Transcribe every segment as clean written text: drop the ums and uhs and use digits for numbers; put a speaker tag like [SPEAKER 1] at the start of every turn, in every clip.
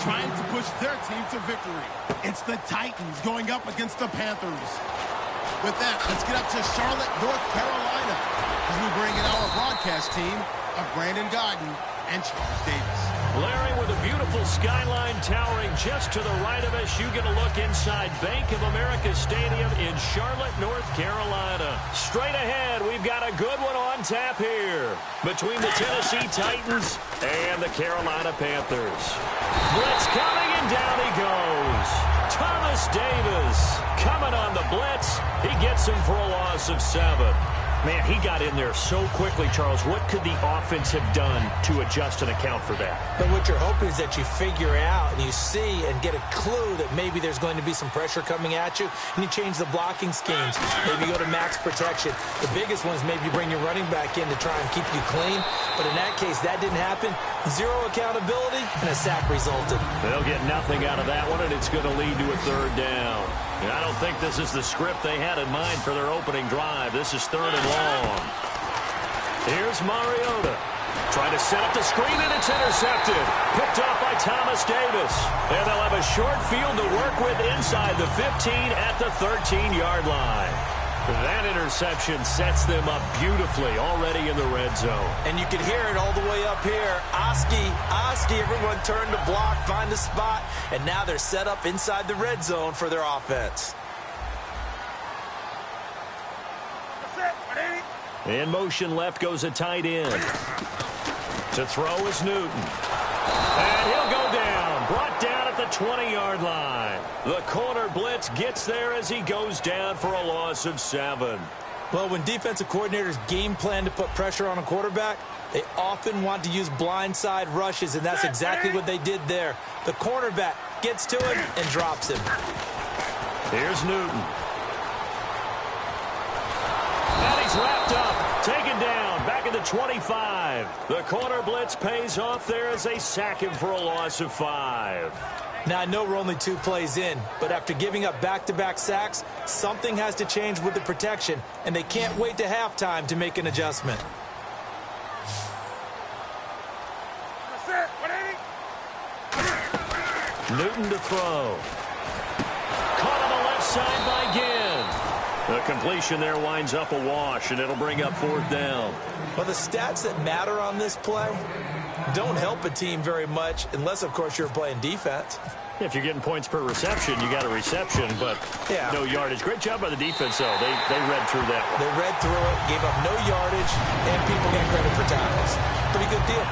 [SPEAKER 1] trying to push their team to victory. It's the Titans going up against the Panthers. With that, let's get up to Charlotte, North Carolina, as we bring in our broadcast team of Brandon Godden and Charles Davis.
[SPEAKER 2] Larry, with a beautiful skyline towering just to the right of us, you get a look inside Bank of America Stadium in Charlotte, North Carolina. Straight ahead, we've got a good one on tap here between the Tennessee Titans and the Carolina Panthers. Blitz coming, and down he goes. Thomas Davis coming on the blitz. He gets him for a loss of 7. Man, he got in there so quickly, Charles. What could the offense have done to adjust and account for that?
[SPEAKER 3] But what you're hoping is that you figure out and you see and get a clue that maybe there's going to be some pressure coming at you, and you change the blocking schemes. Maybe you go to max protection. The biggest one is maybe you bring your running back in to try and keep you clean. But in that case, that didn't happen. Zero accountability, and a sack resulted.
[SPEAKER 2] They'll get nothing out of that one, and it's going to lead to a 3rd down. And I don't think this is the script they had in mind for their opening drive. This is 3rd and long. Here's Mariota. Trying to set up the screen, and it's intercepted. Picked off by Thomas Davis. And they'll have a short field to work with inside the 15 at the 13-yard line. That interception sets them up beautifully already in the red zone.
[SPEAKER 3] And you can hear it all the way up here. Oski, everyone turned to block, find a spot, and now they're set up inside the red zone for their offense.
[SPEAKER 2] In motion left goes a tight end. To throw is Newton. And he'll go down. Brought down at the 20-yard line. The corner blitz gets there as he goes down for a loss of 7.
[SPEAKER 3] Well, when defensive coordinators game plan to put pressure on a quarterback, they often want to use blindside rushes, and that's exactly what they did there. The cornerback gets to him and drops him.
[SPEAKER 2] Here's Newton. And he's wrapped up, taken down, back at the 25. The corner blitz pays off there as they sack him for a loss of 5.
[SPEAKER 3] Now, I know we're only 2 plays in, but after giving up back-to-back sacks, something has to change with the protection, and they can't wait to halftime to make an adjustment.
[SPEAKER 2] Newton to throw. Caught on the left side by Ginn. The completion there winds up a wash, and it'll bring up 4th down.
[SPEAKER 3] Well, the stats that matter on this play don't help a team very much unless, of course, you're playing defense.
[SPEAKER 2] If you're getting points per reception, you got a reception, but no yardage. Great job by the defense, though. They read through that one.
[SPEAKER 3] They read through it, gave up no yardage, and people get credit for tackles. Pretty good deal.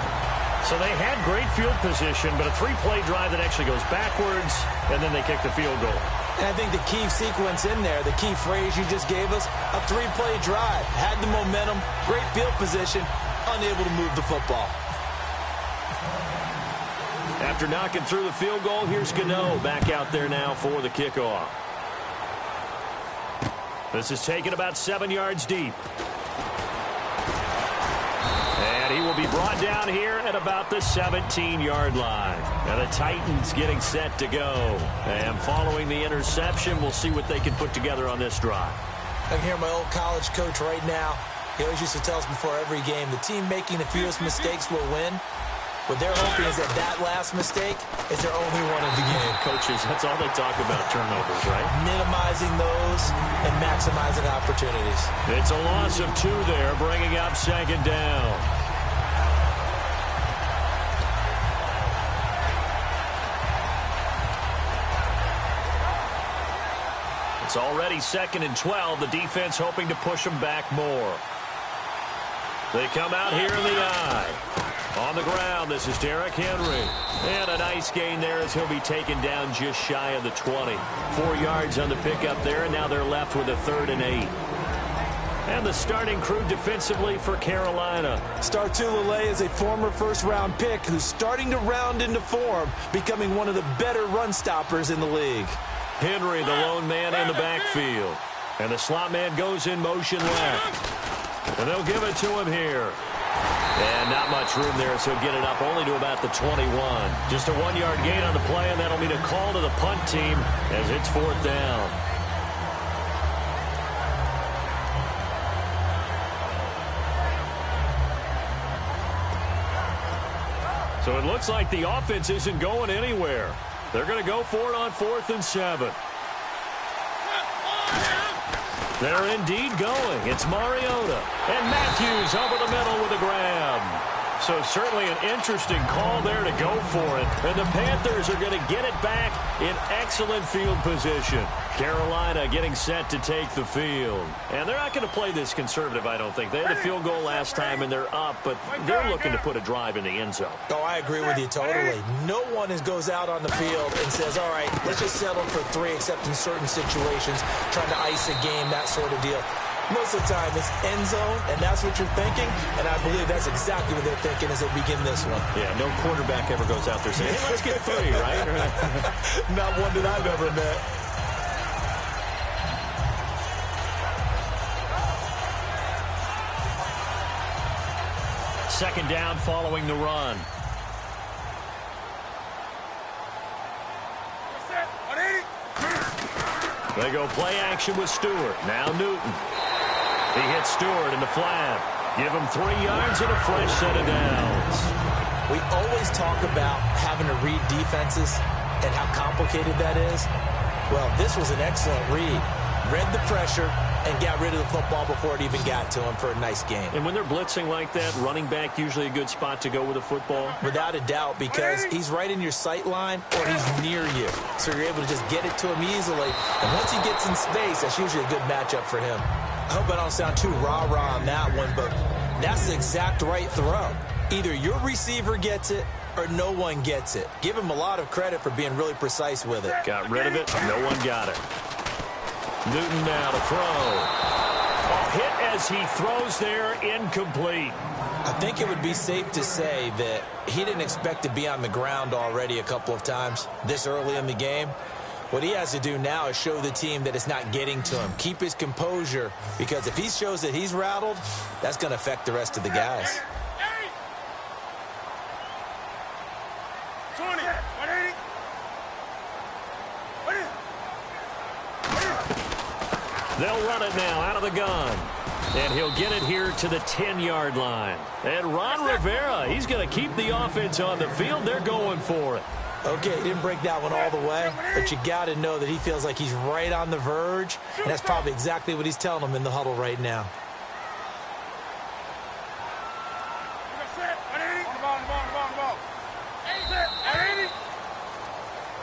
[SPEAKER 2] So they had great field position, but a 3-play drive that actually goes backwards, and then they kick the field goal.
[SPEAKER 3] And I think the key sequence in there, the key phrase you just gave us, a 3-play drive. Had the momentum, great field position, unable to move the football.
[SPEAKER 2] After knocking through the field goal, here's Gano back out there now for the kickoff. This is taken about 7 yards deep. And he will be brought down here at about the 17-yard line. And the Titans getting set to go. And following the interception, we'll see what they can put together on this drive.
[SPEAKER 3] I can hear my old college coach right now. He always used to tell us before every game, the team making the fewest mistakes will win. What they're hoping is that that last mistake is their only one of the game.
[SPEAKER 2] Coaches, that's all they talk about, turnovers, right?
[SPEAKER 3] Minimizing those and maximizing opportunities.
[SPEAKER 2] It's a loss of 2 there, bringing up 2nd down. It's already 2nd and 12. The defense hoping to push them back more. They come out here in the eye. On the ground, this is Derrick Henry. And a nice gain there as he'll be taken down just shy of the 20. 4 yards on the pickup there, and now they're left with a 3rd and 8. And the starting crew defensively for Carolina.
[SPEAKER 3] Star Tulele is a former first-round pick who's starting to round into form, becoming one of the better run stoppers in the league.
[SPEAKER 2] Henry, the lone man in the backfield. And the slot man goes in motion left. And they'll give it to him here. And not much room there, so get it up only to about the 21. Just a 1-yard gain on the play, and that'll mean a call to the punt team as it's 4th down. So it looks like the offense isn't going anywhere. They're going to go for it on 4th and 7. They're indeed going. It's Mariota. And Matthews over the middle with a grab. So certainly an interesting call there to go for it. And the Panthers are going to get it back in excellent field position. Carolina getting set to take the field. And they're not going to play this conservative, I don't think. They had a field goal last time, and they're up, but they're looking to put a drive in the end zone.
[SPEAKER 3] Oh, I agree with you totally. No one goes out on the field and says, all right, let's just settle for 3, except in certain situations, trying to ice a game, that sort of deal. Most of the time, it's end zone, and that's what you're thinking, and I believe that's exactly what they're thinking as they begin this one.
[SPEAKER 2] Yeah, no quarterback ever goes out there saying, hey, let's get 3, right?
[SPEAKER 3] Not one that I've ever met.
[SPEAKER 2] Second down following the run. They go play action with Stewart. Now Newton. He hits Stewart in the flat. Give him 3 yards and a fresh set of downs.
[SPEAKER 3] We always talk about having to read defenses and how complicated that is. Well, this was an excellent read. Read the pressure and got rid of the football before it even got to him for a nice game.
[SPEAKER 2] And when they're blitzing like that, running back usually a good spot to go with the football?
[SPEAKER 3] Without a doubt, because he's right in your sight line or he's near you. So you're able to just get it to him easily. And once he gets in space, that's usually a good matchup for him. I hope I don't sound too rah-rah on that one, but that's the exact right throw. Either your receiver gets it or no one gets it. Give him a lot of credit for being really precise with it.
[SPEAKER 2] Got rid of it. No one got it. Newton now to throw. A hit as he throws there, incomplete.
[SPEAKER 3] I think it would be safe to say that he didn't expect to be on the ground already a couple of times this early in the game. What he has to do now is show the team that it's not getting to him. Keep his composure, because if he shows that he's rattled, that's going to affect the rest of the guys.
[SPEAKER 4] 20, 180.
[SPEAKER 2] They'll run it now out of the gun. And he'll get it here to the 10-yard line. And Ron Rivera, he's going to keep the offense on the field. They're going for it.
[SPEAKER 3] Okay, he didn't break that one all the way, but you got to know that he feels like he's right on the verge, and that's probably exactly what he's telling them in the huddle right now.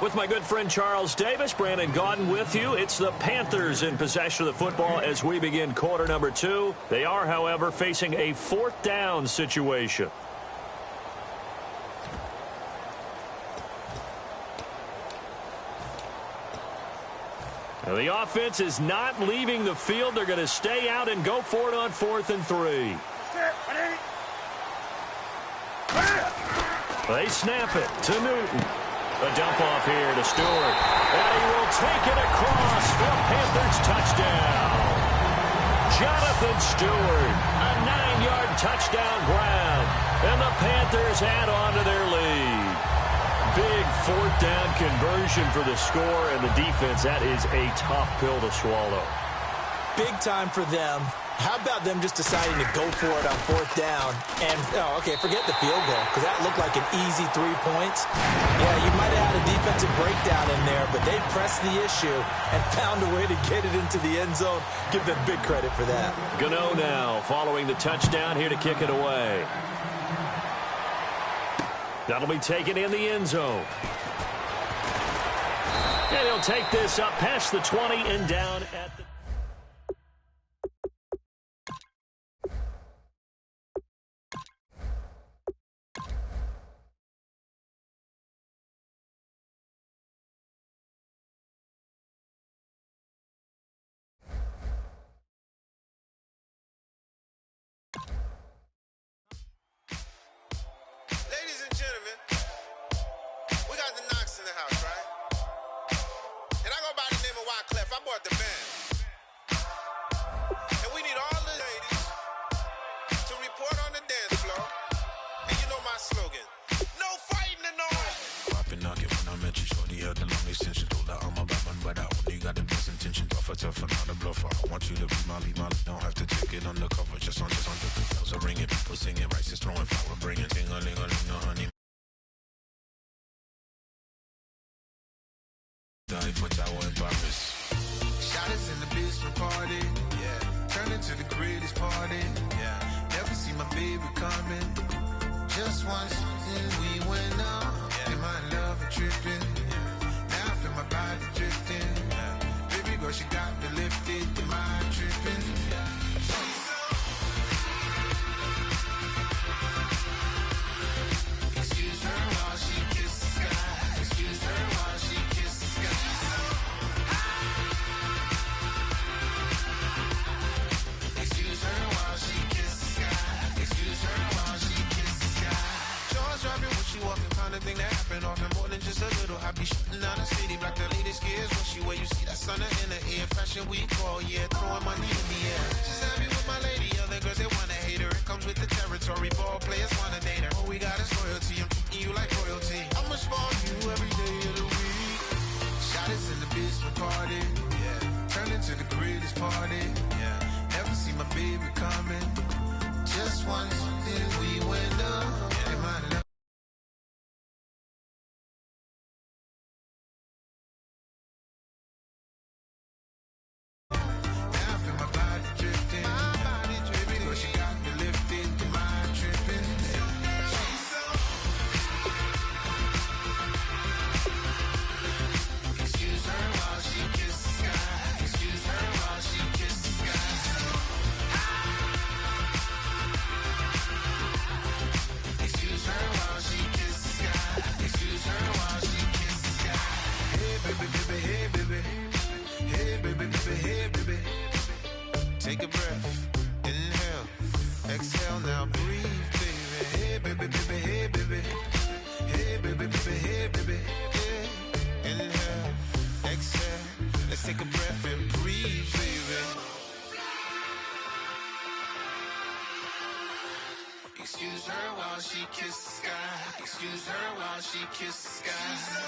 [SPEAKER 2] With my good friend Charles Davis, Brandon Gaudin with you. It's the Panthers in possession of the football as we begin quarter number 2. They are, however, facing a 4th down situation. Now, the offense is not leaving the field. They're going to stay out and go for it on 4th and 3. They snap it to Newton. A dump off here to Stewart. And he will take it across for a Panthers touchdown. Jonathan Stewart, a 9-yard touchdown grab. And the Panthers add on to their lead. Big 4th down conversion for the score, and the defense, that is a tough pill to swallow.
[SPEAKER 3] Big time for them. How about them just deciding to go for it on 4th down? And, oh, okay, forget the field goal, because that looked like an easy 3 points. Yeah, you might have had a defensive breakdown in there, but they pressed the issue and found a way to get it into the end zone. Give them big credit for that.
[SPEAKER 2] Gano now following the touchdown here to kick it away. That'll be taken in the end zone. And he'll take this up past the 20 and down at the...
[SPEAKER 5] Don't have to take it undercover, just on the bells are ringing, people singing, rice is throwing flour, bringing ting-a-ling-a-ling, no honey. die for Tower in Paris.
[SPEAKER 4] Shot us in the basement party, yeah. Turn into the greatest party, yeah. Never see my baby coming. Just once, then we went up. Yeah. In my love and tripping, yeah. Now I feel my body drifting, yeah. Baby girl, she got me lifted. The mind tripping, yeah. Excuse her while she kisses the sky. Excuse her while she kisses the sky. Excuse her while she kisses the sky. Excuse her while she kisses the sky. Jaws dropping when she walking, kind of thing that happen often more than just a little. I be shutting down the city, black the latest gears when she wear. You see that sun in the air, fashion week all year, throwing money in the air. She's happy with my lady, other girls they wanna hate her. It comes with the territory, ball players wanna date her. All we got is loyalty, I'm treating you like royalty. I'ma spoil you every day of the week. Shot us in the basement party, yeah. Turn into the greatest party, yeah. Never see my baby coming. Just once, then we went up. Yeah. In my love. Now I feel my body drifting. But she got me lifted, the mind tripping. She's so. Excuse her while she kisses the sky. Excuse her while she kisses the sky. Excuse her while she kisses the sky. Excuse her while she kisses the sky. Hey baby, baby, hey baby. Hey baby, baby, hey baby. Take a breath, inhale, exhale, now breathe, baby. Hey baby, baby, hey baby. Hey baby, baby, hey baby. Yeah. Inhale, exhale, let's take a breath and breathe, baby. Excuse her while she kisses the sky. Excuse her while she kisses the sky.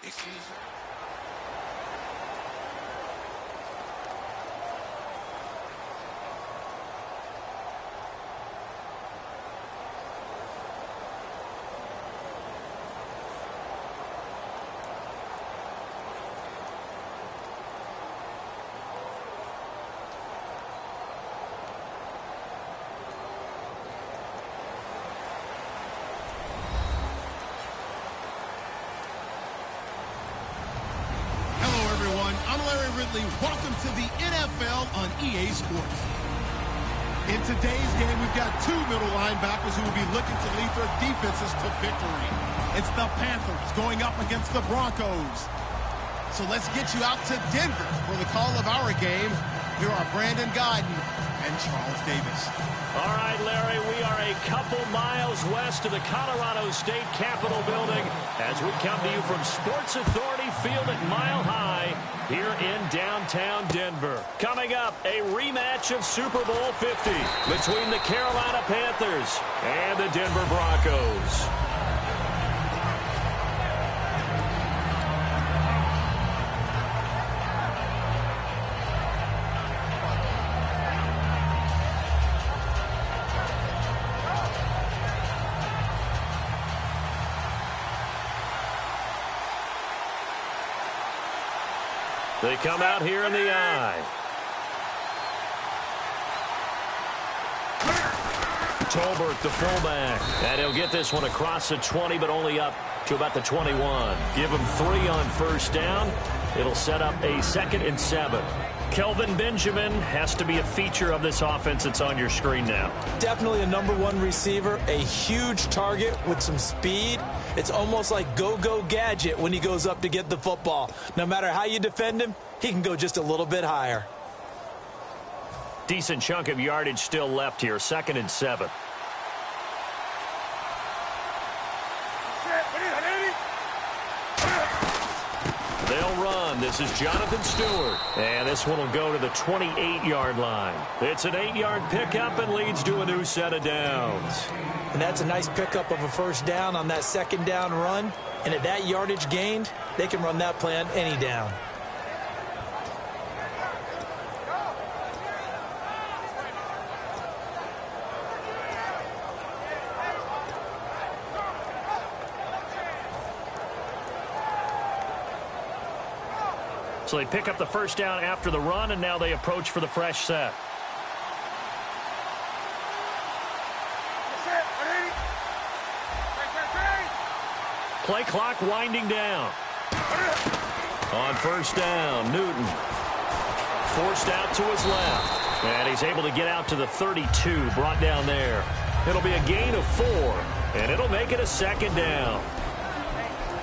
[SPEAKER 4] Excuse her.
[SPEAKER 1] Welcome to the NFL on EA Sports. In today's game, we've got two middle linebackers who will be looking to lead their defenses to victory. It's the Panthers going up against the Broncos. So let's get you out to Denver for the call of our game. Here are Brandon Guyton and Charles Davis.
[SPEAKER 2] All right, Larry, we are a couple miles west of the Colorado State Capitol building as we come to you from Sports Authority Field at Mile High here in downtown Denver. Coming up, a rematch of Super Bowl 50 between the Carolina Panthers and the Denver Broncos. They come out here in the eye. Tolbert, the fullback. And he'll get this one across the 20, but only up to about the 21. Give him 3 on first down. It'll set up a 2nd and 7. Kelvin Benjamin has to be a feature of this offense that's on your screen now.
[SPEAKER 3] Definitely a #1 receiver, a huge target with some speed. It's almost like go-go gadget when he goes up to get the football. No matter how you defend him, he can go just a little bit higher.
[SPEAKER 2] Decent chunk of yardage still left here, 2nd and 7. They'll run. This is Jonathan Stewart. And this one will go to the 28-yard line. It's an 8-yard pickup and leads to a new set of downs.
[SPEAKER 3] And that's a nice pickup of a first down on that 2nd down run. And at that yardage gained, they can run that play on any down.
[SPEAKER 2] So they pick up the first down after the run, and now they approach for the fresh set. Play clock winding down. On first down, Newton. Forced out to his left. And he's able to get out to the 32, brought down there. It'll be a gain of 4, and it'll make it a second down.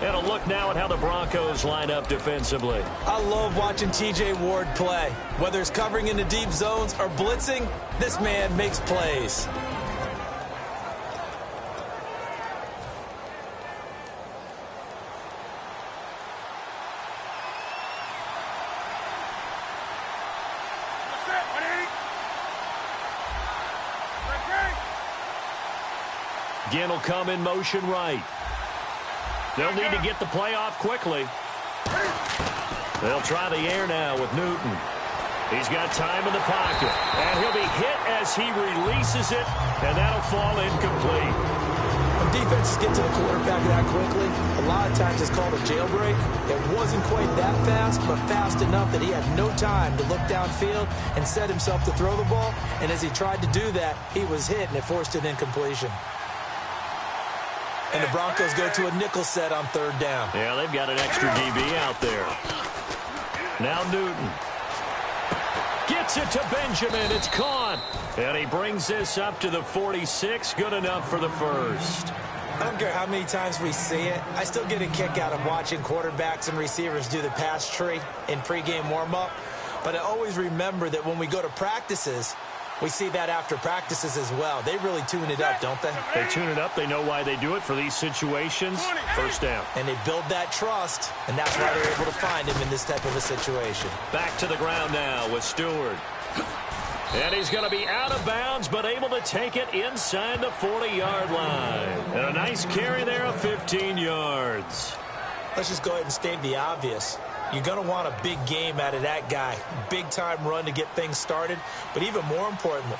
[SPEAKER 2] And a look now at how the Broncos line up defensively.
[SPEAKER 3] I love watching T.J. Ward play. Whether it's covering into deep zones or blitzing, this man makes plays.
[SPEAKER 2] Again will come in motion right. They'll need to get the play off quickly. They'll try the air now with Newton. He's got time in the pocket. And he'll be hit as he releases it, and that'll fall incomplete.
[SPEAKER 3] When defenses get to the quarterback that quickly, a lot of times it's called a jailbreak. It wasn't quite that fast, but fast enough that he had no time to look downfield and set himself to throw the ball. And as he tried to do that, he was hit, and it forced an incompletion. And the Broncos go to a nickel set on third down.
[SPEAKER 2] Yeah, they've got an extra DB out there. Now Newton. Gets it to Benjamin. It's caught. And he brings this up to the 46. Good enough for the first.
[SPEAKER 3] I don't care how many times we see it. I still get a kick out of watching quarterbacks and receivers do the pass tree in pregame warm-up. But I always remember that when we go to practices, we see that after practices as well. They really tune it up, don't they?
[SPEAKER 2] They tune it up. They know why they do it for these situations. First down.
[SPEAKER 3] And they build that trust, and that's why they're able to find him in this type of a situation.
[SPEAKER 2] Back to the ground now with Stewart. And he's going to be out of bounds, but able to take it inside the 40-yard line. And a nice carry there of 15 yards.
[SPEAKER 3] Let's just go ahead and state the obvious. You're going to want a big game out of that guy. Big-time run to get things started. But even more importantly,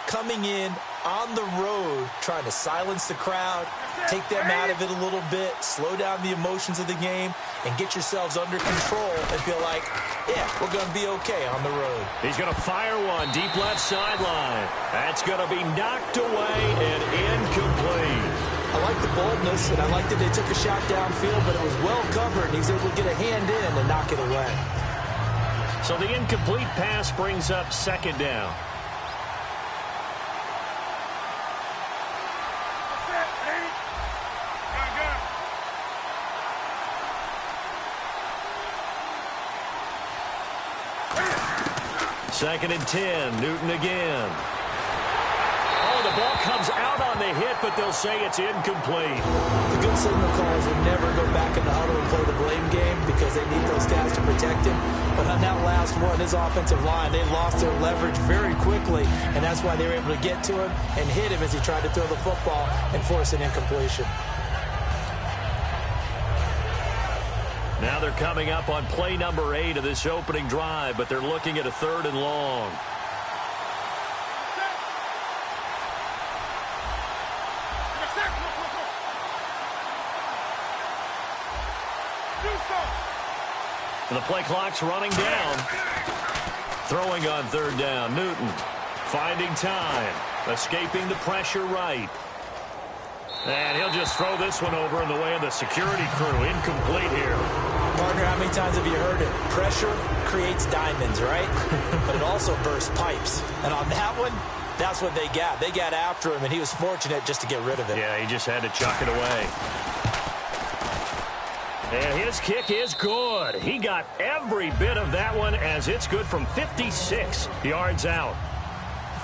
[SPEAKER 3] coming in on the road, trying to silence the crowd, take them out of it a little bit, slow down the emotions of the game, and get yourselves under control and feel like, yeah, we're going to be okay on the road.
[SPEAKER 2] He's going to fire one deep left sideline. That's going to be knocked away and incomplete.
[SPEAKER 3] I like the boldness, and I like that they took a shot downfield, but it was well covered, and he's able to get a hand in and knock it away.
[SPEAKER 2] So the incomplete pass brings up second down. Second and 10, Newton again. Oh, the ball comes out on the hit, but they'll say it's incomplete.
[SPEAKER 3] The good signal callers would never go back in the huddle and play the blame game because they need those guys to protect him. But on that last one, his offensive line, they lost their leverage very quickly, and that's why they were able to get to him and hit him as he tried to throw the football and force an incompletion.
[SPEAKER 2] Now they're coming up on play number 8 of this opening drive, but they're looking at a 3rd and long. The play clock's running down. Throwing on 3rd down, Newton finding time, escaping the pressure right. And he'll just throw this one over in the way of the security crew. Incomplete here.
[SPEAKER 3] Partner, how many times have you heard it? Pressure creates diamonds, right? But it also bursts pipes. And on that one, that's what they got. They got after him, and he was fortunate just to get rid of it.
[SPEAKER 2] Yeah, he just had to chuck it away. And his kick is good. He got every bit of that one as it's good from 56 yards out.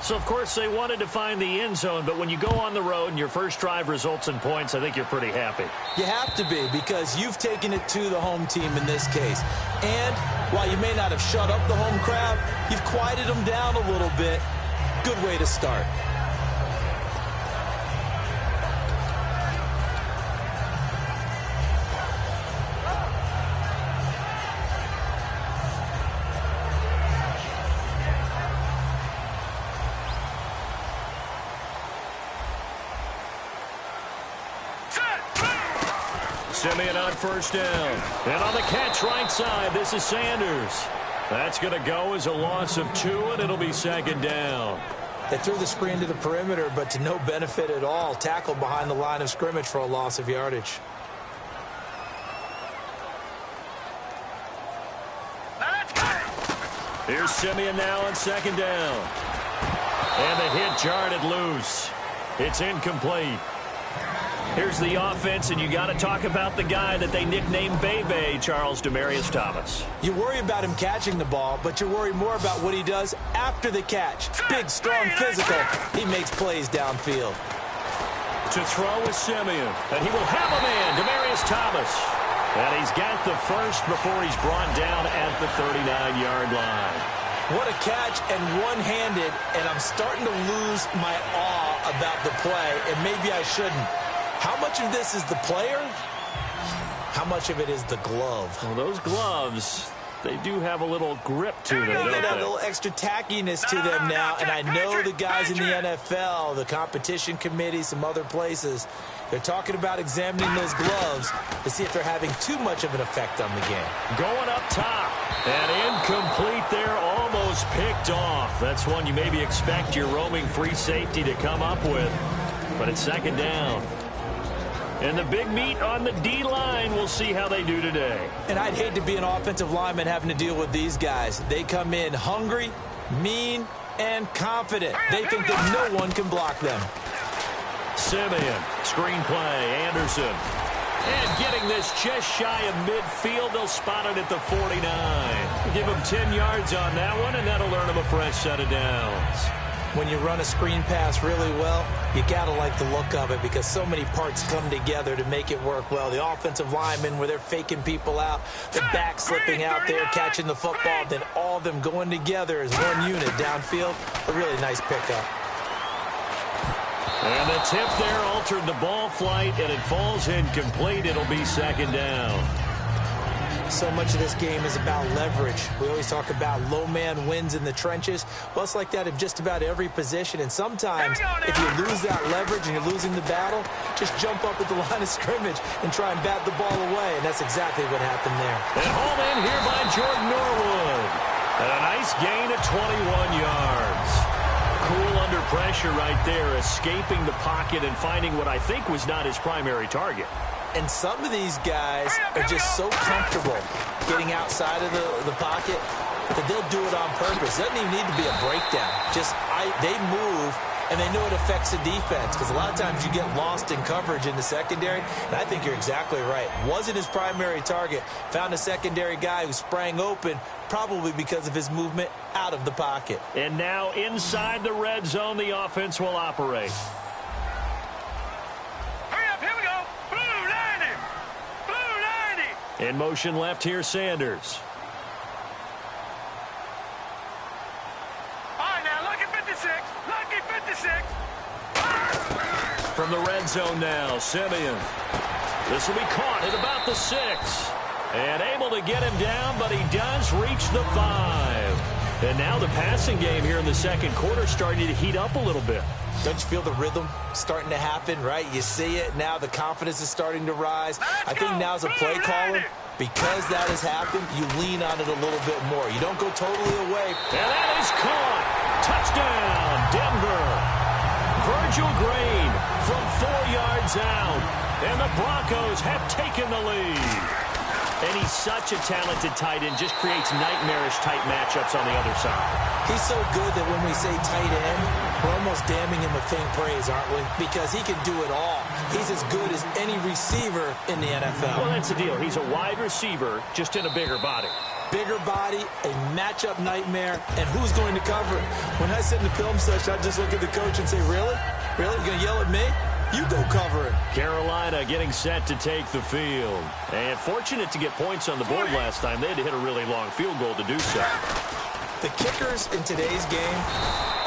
[SPEAKER 2] So, of course, they wanted to find the end zone, but when you go on the road and your first drive results in points, I think you're pretty happy.
[SPEAKER 3] You have to be, because you've taken it to the home team in this case. And while you may not have shut up the home crowd, you've quieted them down a little bit. Good way to start.
[SPEAKER 2] Simeon on first down. And on the catch right side, this is Sanders. That's going to go as a loss of 2, and it'll be second down.
[SPEAKER 3] They threw the screen to the perimeter, but to no benefit at all. Tackled behind the line of scrimmage for a loss of yardage.
[SPEAKER 2] Here's Simeon now on second down. And the hit jarred it loose. It's incomplete. Here's the offense, and you got to talk about the guy that they nicknamed Bebe, Charles Demaryius Thomas.
[SPEAKER 3] You worry about him catching the ball, but you worry more about what he does after the catch. Big, strong, physical. He makes plays downfield.
[SPEAKER 2] To throw is Simeon, and he will have a man, Demaryius Thomas. And he's got the first before he's brought down at the 39-yard line.
[SPEAKER 3] What a catch, and one-handed, and I'm starting to lose my awe about the play, and maybe I shouldn't. How much of this is the player? How much of it is the glove?
[SPEAKER 2] Well, those gloves, they do have a little grip to them, don't
[SPEAKER 3] They
[SPEAKER 2] they?
[SPEAKER 3] have a little extra tackiness to them now, and I know the guys in the NFL, the competition committee, some other places, they're talking about examining those gloves to see if they're having too much of an effect on the game.
[SPEAKER 2] Going up top, and incomplete there, almost picked off. That's one you maybe expect your roaming free safety to come up with, but it's second down. And the big meat on the D-line, we'll see how they do today.
[SPEAKER 3] And I'd hate to be an offensive lineman having to deal with these guys. They come in hungry, mean, and confident. They think that no one can block them.
[SPEAKER 2] Simeon, screen play, Anderson. And getting this just shy of midfield, they'll spot it at the 49. Give him 10 yards on that one, and that'll earn him a fresh set of downs.
[SPEAKER 3] When you run a screen pass really well, you got to like the look of it because so many parts come together to make it work well. The offensive linemen, where they're faking people out, the back slipping out there, catching the football, then all of them going together as one unit downfield. A really nice pickup.
[SPEAKER 2] And the tip there altered the ball flight, and it falls incomplete. It'll be second down.
[SPEAKER 3] So much of this game is about leverage. We always talk about low man wins in the trenches. Well, it's like that in just about every position. And sometimes, if you lose that leverage and you're losing the battle, just jump up at the line of scrimmage and try and bat the ball away. And that's exactly what happened there.
[SPEAKER 2] And home in here by Jordan Norwood. And a nice gain of 21 yards. Cool under pressure right there, escaping the pocket and finding what I think was not his primary target.
[SPEAKER 3] And some of these guys are just so comfortable getting outside of the pocket that they'll do it on purpose. It doesn't even need to be a breakdown. They move, and they know it affects the defense because a lot of times you get lost in coverage in the secondary, and I think you're exactly right. Wasn't his primary target. Found a secondary guy who sprang open, probably because of his movement out of the pocket.
[SPEAKER 2] And now inside the red zone, the offense will operate. In motion left here, Sanders.
[SPEAKER 6] All right, now, lucky 56. Lucky 56.
[SPEAKER 2] From the red zone now, Simeon. This will be caught at about the 6. And able to get him down, but he does reach the 5. And now the passing game here in the second quarter starting to heat up a little bit.
[SPEAKER 3] Don't you feel the rhythm starting to happen, right? You see it. Now the confidence is starting to rise. I think now as a play caller, because that has happened, you lean on it a little bit more. You don't go totally away.
[SPEAKER 2] And that is caught. Touchdown, Denver. Virgil Green from 4 yards out. And the Broncos have taken the lead. And he's such a talented tight end, just creates nightmarish-type matchups on the other side.
[SPEAKER 3] He's so good that when we say tight end, we're almost damning him with faint praise, aren't we? Because he can do it all. He's as good as any receiver in the NFL.
[SPEAKER 2] Well, that's the deal. He's a wide receiver, just in a bigger body.
[SPEAKER 3] Bigger body, a matchup nightmare, and who's going to cover it? When I sit in the film session, I just look at the coach and say, really? Really? You're going to yell at me? You go cover it.
[SPEAKER 2] Carolina getting set to take the field. And fortunate to get points on the board last time. They had to hit a really long field goal to do so.
[SPEAKER 3] The kickers in today's game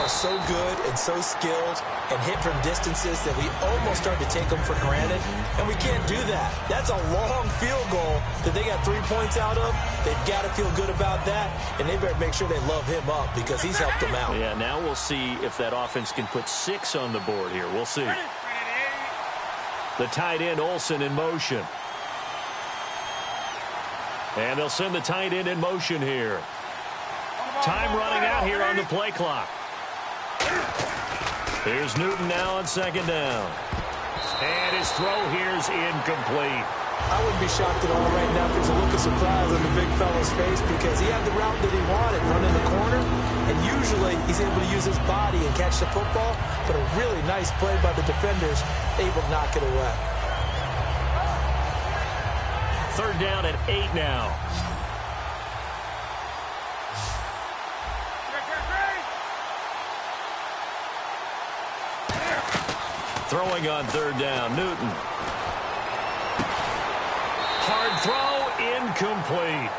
[SPEAKER 3] are so good and so skilled and hit from distances that we almost start to take them for granted. And we can't do that. That's a long field goal that they got 3 points out of. They've got to feel good about that. And they better make sure they love him up because he's helped them out.
[SPEAKER 2] Yeah, now we'll see if that offense can put 6 on the board here. We'll see. The tight end, Olsen, in motion. And they'll send the tight end in motion here. Time running out here on the play clock. Here's Newton now on second down. And his throw here's incomplete.
[SPEAKER 3] I wouldn't be shocked at all right now if there's a look of surprise on the big fella's face because he had the route that he wanted, running the corner, and usually he's able to use his body and catch the football, but a really nice play by the defenders, able to knock it away.
[SPEAKER 2] Third down at 8 now. Throwing on third down, Newton. Hard throw, incomplete.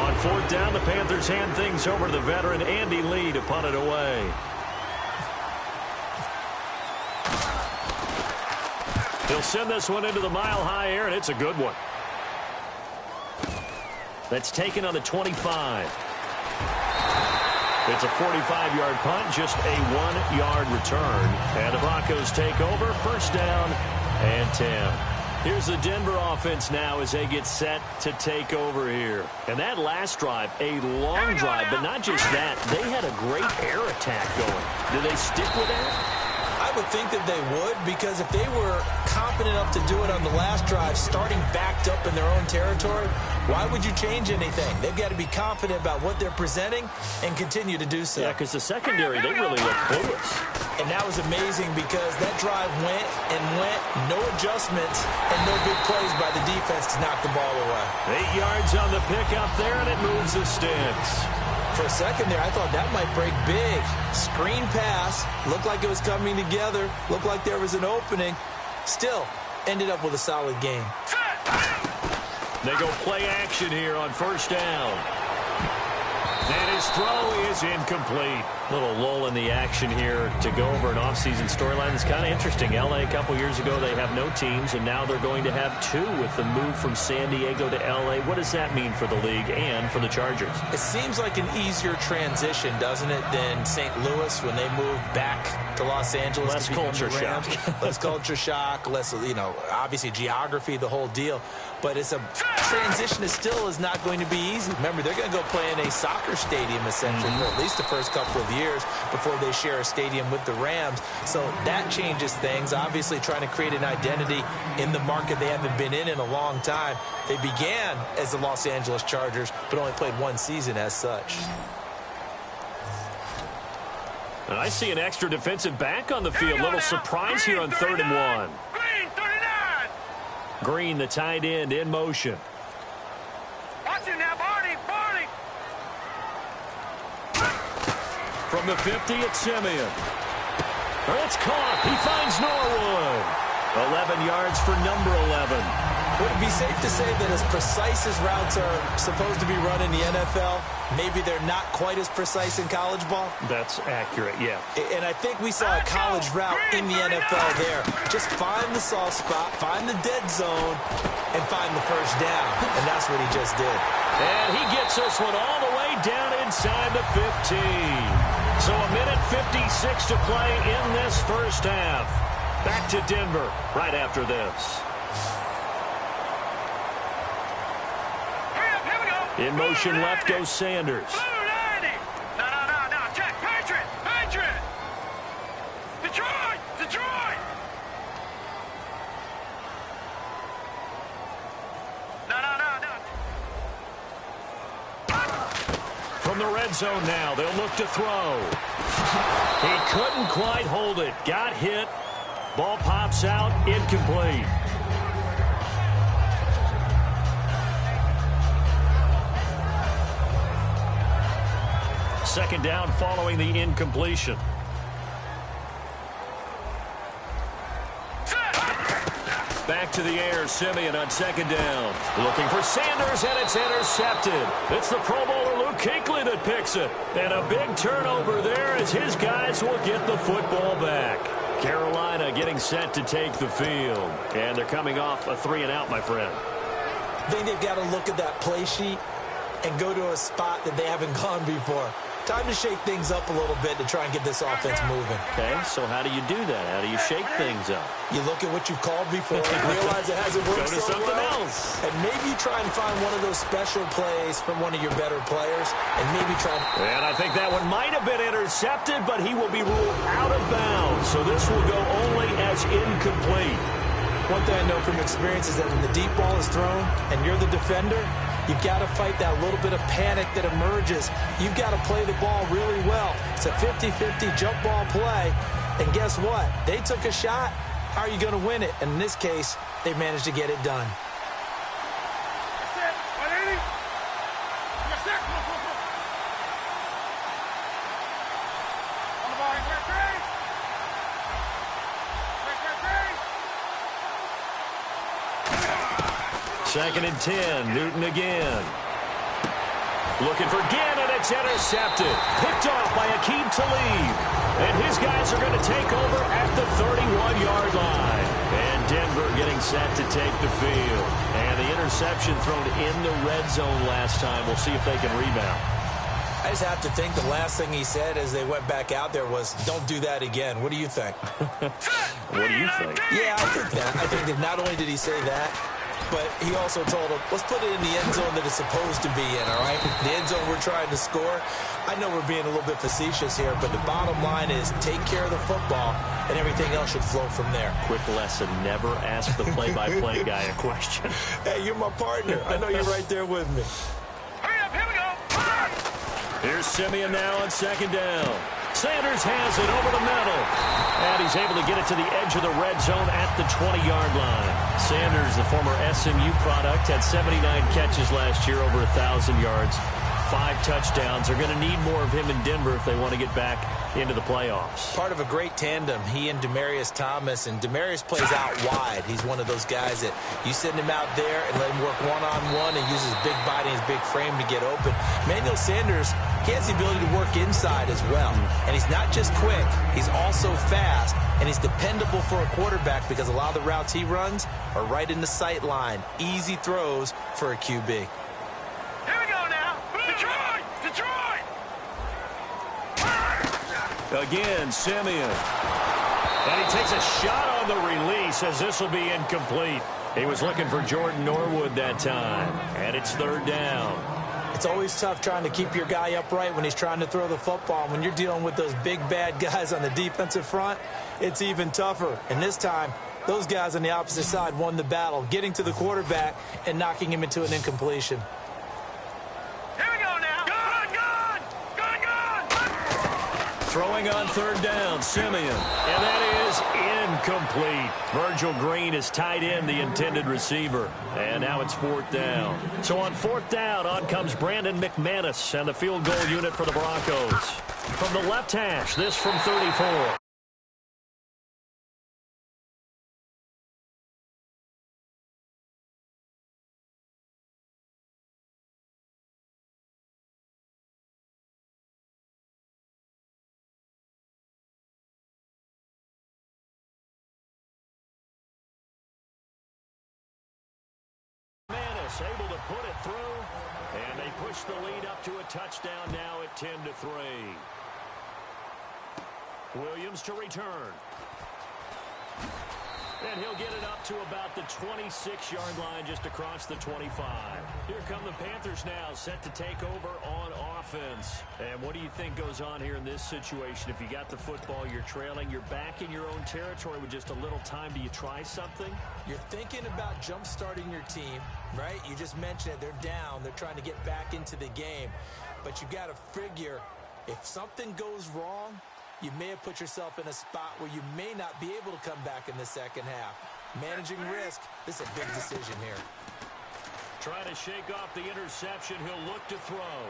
[SPEAKER 2] On fourth down, the Panthers hand things over to the veteran Andy Lee to punt it away. He'll send this one into the mile-high air, and it's a good one. That's taken on the 25. It's a 45-yard punt, just a 1-yard return. And the Broncos take over, first down and 10. Here's the Denver offense now as they get set to take over here. And that last drive, a long drive, but not just that. They had a great air attack going. Do they stick with that?
[SPEAKER 3] I would think that they would, because if they were competent enough to do it on the last drive, starting backed up in their own territory, why would you change anything? They've got to be confident about what they're presenting and continue to do so.
[SPEAKER 2] Yeah, because the secondary, they really look clueless.
[SPEAKER 3] And that was amazing because that drive went and went, no adjustments, and no big plays by the defense to knock the ball away.
[SPEAKER 2] 8 yards on the pickup there, and it moves the sticks.
[SPEAKER 3] For a second there, I thought that might break big. Screen pass. Looked like it was coming together. Looked like there was an opening. Still, ended up with a solid game.
[SPEAKER 2] They go play action here on first down. And his throw is incomplete. Little lull in the action here to go over an offseason storyline that's kind of interesting. L.A. a couple years ago, they have no teams, and now they're going to have two with the move from San Diego to L.A. What does that mean for the league and for the Chargers?
[SPEAKER 3] It seems like an easier transition, doesn't it, than St. Louis when they moved back to Los Angeles.
[SPEAKER 2] Less culture shock.
[SPEAKER 3] Less culture shock, less, obviously geography, the whole deal. But it's a transition that still is not going to be easy. Remember, they're going to go play in a soccer stadium, essentially, for at least the first couple of years before they share a stadium with the Rams. So that changes things. Obviously, trying to create an identity in the market they haven't been in a long time. They began as the Los Angeles Chargers, but only played one season as such.
[SPEAKER 2] And I see an extra defensive back on the field. Little surprise here on 3rd and 1. Green, the tight end, in motion.
[SPEAKER 6] Watch it now, Barney.
[SPEAKER 2] From the 50, it's Simeon. It's caught. He finds Norwood. 11 yards for number 11.
[SPEAKER 3] Would it be safe to say that as precise as routes are supposed to be run in the NFL, maybe they're not quite as precise in college ball?
[SPEAKER 2] That's accurate, yeah.
[SPEAKER 3] And I think we saw a college route in the NFL there. Just find the soft spot, find the dead zone, and find the first down. And that's what he just did.
[SPEAKER 2] And he gets this one all the way down inside the 15. So a minute 56 to play in this first half. Back to Denver right after this. In motion left goes Sanders.
[SPEAKER 6] No. Check. Patriot. Detroit. No.
[SPEAKER 2] From the red zone now, they'll look to throw. He couldn't quite hold it. Got hit. Ball pops out. Incomplete. Second down following the incompletion. Back to the air, Simeon on second down. Looking for Sanders, and it's intercepted. It's the Pro Bowler Luke Kuechly that picks it. And a big turnover there as his guys will get the football back. Carolina getting set to take the field. And they're coming off a 3-and-out, my friend.
[SPEAKER 3] I think they've got to look at that play sheet and go to a spot that they haven't gone before. Time to shake things up a little bit to try and get this offense moving.
[SPEAKER 2] Okay, so how do you do that? How do you shake things up?
[SPEAKER 3] You look at what you've called before and realize it hasn't worked
[SPEAKER 2] Go to
[SPEAKER 3] so
[SPEAKER 2] something
[SPEAKER 3] well.
[SPEAKER 2] else.
[SPEAKER 3] And maybe you try and find one of those special plays from one of your better players, and maybe try and...
[SPEAKER 2] And I think that one might have been intercepted, but he will be ruled out of bounds. So this will go only as incomplete.
[SPEAKER 3] One thing I know from experience is that when the deep ball is thrown and you're the defender, you've got to fight that little bit of panic that emerges. You've got to play the ball really well. It's a 50-50 jump ball play. And guess what? They took a shot. How are you going to win it? And in this case, they managed to get it done.
[SPEAKER 2] Second and 10, Newton again. Looking for Ginn, and it's intercepted. Picked off by Aqib Talib. And his guys are going to take over at the 31-yard line. And Denver getting set to take the field. And the interception thrown in the red zone last time. We'll see if they can rebound.
[SPEAKER 3] I just have to think the last thing he said as they went back out there was, don't do that again. What do you think?
[SPEAKER 2] What do you think?
[SPEAKER 3] Yeah, I think that. I think that not only did he say that, but he also told him, let's put it in the end zone that it's supposed to be in, all right? The end zone we're trying to score. I know we're being a little bit facetious here, but the bottom line is take care of the football, and everything else should flow from there.
[SPEAKER 2] Quick lesson, never ask the play-by-play guy a question.
[SPEAKER 3] Hey, you're my partner. I know you're right there with me.
[SPEAKER 6] Hurry up, here we go.
[SPEAKER 2] Here's Simeon now on second down. Sanders has it over the middle. And he's able to get it to the edge of the red zone at the 20-yard line. Sanders, the former SMU product, had 79 catches last year, over 1,000 yards. 5 touchdowns. They're going to need more of him in Denver if they want to get back into the playoffs.
[SPEAKER 3] Part of a great tandem, he and Demaryius Thomas. And Demaryius plays out wide. He's one of those guys that you send him out there and let him work one-on-one and use his big body and his big frame to get open. Emmanuel Sanders, he has the ability to work inside as well. And he's not just quick, he's also fast. And he's dependable for a quarterback because a lot of the routes he runs are right in the sight line. Easy throws for a QB.
[SPEAKER 6] Here we go now. Detroit! Detroit!
[SPEAKER 2] Again, Simeon. And he takes a shot on the release as this will be incomplete. He was looking for Jordan Norwood that time. And it's third down.
[SPEAKER 3] It's always tough trying to keep your guy upright when he's trying to throw the football. When you're dealing with those big, bad guys on the defensive front, it's even tougher. And this time, those guys on the opposite side won the battle, getting to the quarterback and knocking him into an incompletion.
[SPEAKER 6] Here we go now. Good!
[SPEAKER 2] Throwing on third down, Simeon. And that is incomplete. Virgil Green is tied in the intended receiver. And now it's fourth down. So on fourth down, on comes Brandon McManus and the field goal unit for the Broncos. From the left hash, this from 34. Able to put it through, and they push the lead up to a touchdown now at 10-3. Williams to return. And he'll get it up to about the 26-yard line, just across the 25. Here come the Panthers now, set to take over on offense. And what do you think goes on here in this situation? If you got the football, you're trailing, you're back in your own territory with just a little time. Do you try something?
[SPEAKER 3] You're thinking about jump-starting your team, right? You just mentioned it. They're down. They're trying to get back into the game. But you got to figure, if something goes wrong, you may have put yourself in a spot where you may not be able to come back in the second half. Managing risk, this is a big decision here.
[SPEAKER 2] Trying to shake off the interception. He'll look to throw.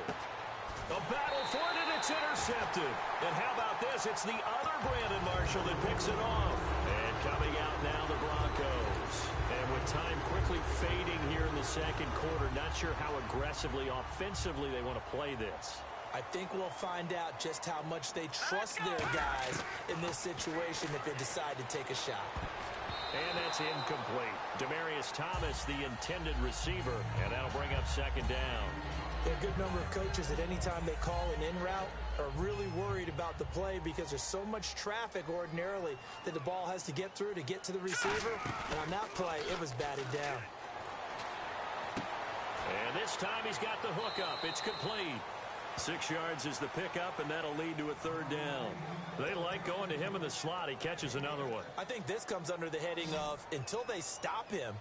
[SPEAKER 2] A battle for it, and it's intercepted. And how about this? It's the other Brandon Marshall that picks it off. And coming out now, the Broncos. And with time quickly fading here in the second quarter, not sure how aggressively, offensively they want to play this.
[SPEAKER 3] I think we'll find out just how much they trust their guys in this situation if they decide to take a shot.
[SPEAKER 2] And that's incomplete. Demaryius Thomas, the intended receiver, and that'll bring up second down.
[SPEAKER 3] There are a good number of coaches at any time they call an in route are really worried about the play because there's so much traffic ordinarily that the ball has to get through to get to the receiver. And on that play, it was batted down.
[SPEAKER 2] And this time he's got the hook up. It's complete. 6 yards is the pickup, and that'll lead to a third down. They like going to him in the slot. He catches another one.
[SPEAKER 3] I think this comes under the heading of until they stop him,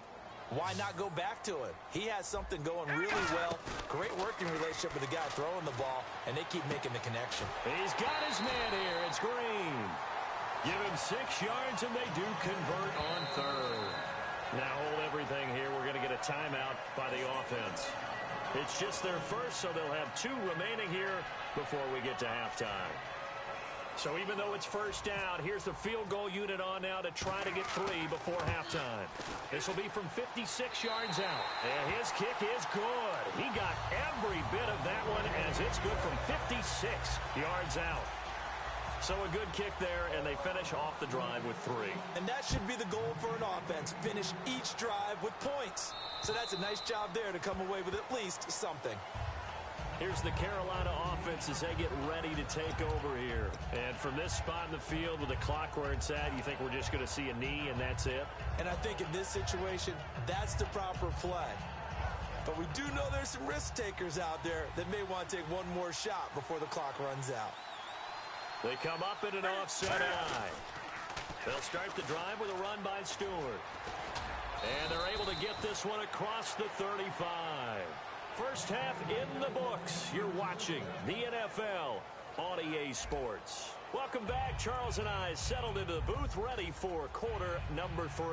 [SPEAKER 3] why not go back to it? He has something going really well. Great working relationship with the guy throwing the ball, and they keep making the connection.
[SPEAKER 2] He's got his man here. It's Green. Give him 6 yards, and they do convert on third. Now hold everything here. We're going to get a timeout by the offense. It's just their first, so they'll have 2 remaining here before we get to halftime. So even though it's first down, here's the field goal unit on now to try to get 3 before halftime. This will be from 56 yards out. And his kick is good. He got every bit of that one as it's good from 56 yards out. So a good kick there, and they finish off the drive with 3.
[SPEAKER 3] And that should be the goal for an offense, finish each drive with points. So that's a nice job there to come away with at least something.
[SPEAKER 2] Here's the Carolina offense as they get ready to take over here. And from this spot in the field with the clock where it's at, you think we're just going to see a knee and that's it?
[SPEAKER 3] And I think in this situation, that's the proper play. But we do know there's some risk takers out there that may want to take one more shot before the clock runs out.
[SPEAKER 2] They come up in an offset eye. They'll start the drive with a run by Stewart. And they're able to get this one across the 35. First half in the books. You're watching the NFL on EA Sports. Welcome back. Charles and I settled into the booth ready for quarter number 3.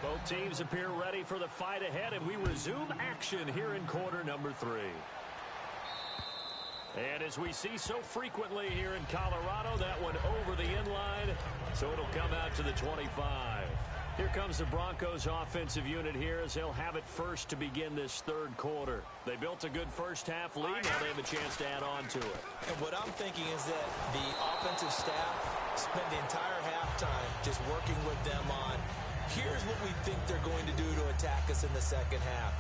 [SPEAKER 2] Both teams appear ready for the fight ahead, and we resume action here in quarter number 3. And as we see so frequently here in Colorado, that one over the inline, so it'll come out to the 25. Here comes the Broncos offensive unit here as they'll have it first to begin this third quarter. They built a good first half lead. Now they have a chance to add on to it.
[SPEAKER 3] And what I'm thinking is that the offensive staff spent the entire halftime just working with them on, here's what we think they're going to do to attack us in the second half.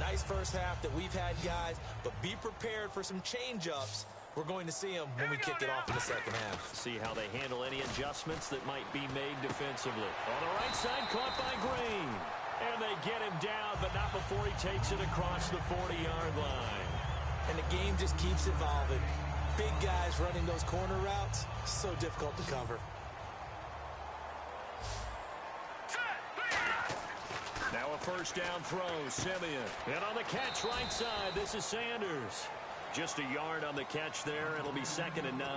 [SPEAKER 3] Nice first half that we've had, guys, but be prepared for some change-ups. We're going to see them when we kick it off in the second half.
[SPEAKER 2] See how they handle any adjustments that might be made defensively. On the right side, caught by Green. And they get him down, but not before he takes it across the 40-yard line.
[SPEAKER 3] And the game just keeps evolving. Big guys running those corner routes, so difficult to cover.
[SPEAKER 2] Now a first down throw, Simeon. And on the catch right side, this is Sanders. Just a yard on the catch there. It'll be 2nd and 9.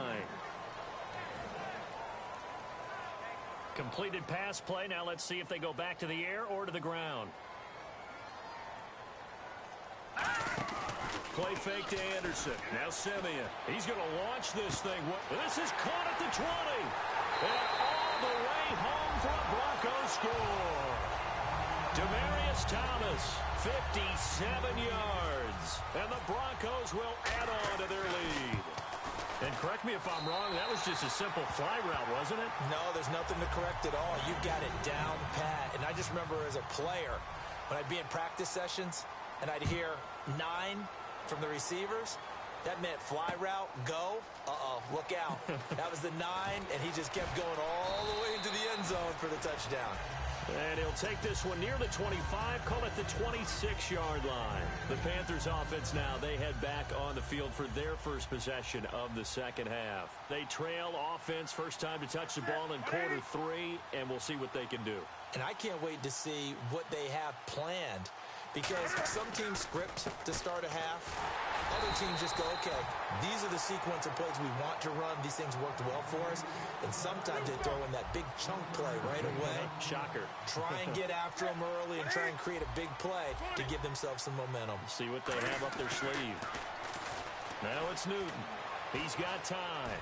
[SPEAKER 2] Completed pass play. Now let's see if they go back to the air or to the ground. Play fake to Anderson. Now Simeon. He's going to launch this thing. This is caught at the 20. And all the way home for a Broncos score. Demaryius Thomas, 57 yards. And the Broncos will add on to their lead. And correct me if I'm wrong, that was just a simple fly route, wasn't it?
[SPEAKER 3] No, there's nothing to correct at all. You've got it down pat. And I just remember as a player, when I'd be in practice sessions, and I'd hear 9 from the receivers, that meant fly route, go. Look out. That was the 9, and he just kept going all the way into the end zone for the touchdown.
[SPEAKER 2] And he'll take this one near the 25, call it the 26-yard line. The Panthers offense now, they head back on the field for their first possession of the second half. They trail offense, first time to touch the ball in quarter 3, and we'll see what they can do.
[SPEAKER 3] And I can't wait to see what they have planned, because some teams script to start a half. Other teams just go, okay, these are the sequence of plays we want to run. These things worked well for us. And sometimes they throw in that big chunk play right away.
[SPEAKER 2] Shocker.
[SPEAKER 3] Try and get after them early and try and create a big play to give themselves some momentum.
[SPEAKER 2] See what they have up their sleeve. Now it's Newton. He's got time.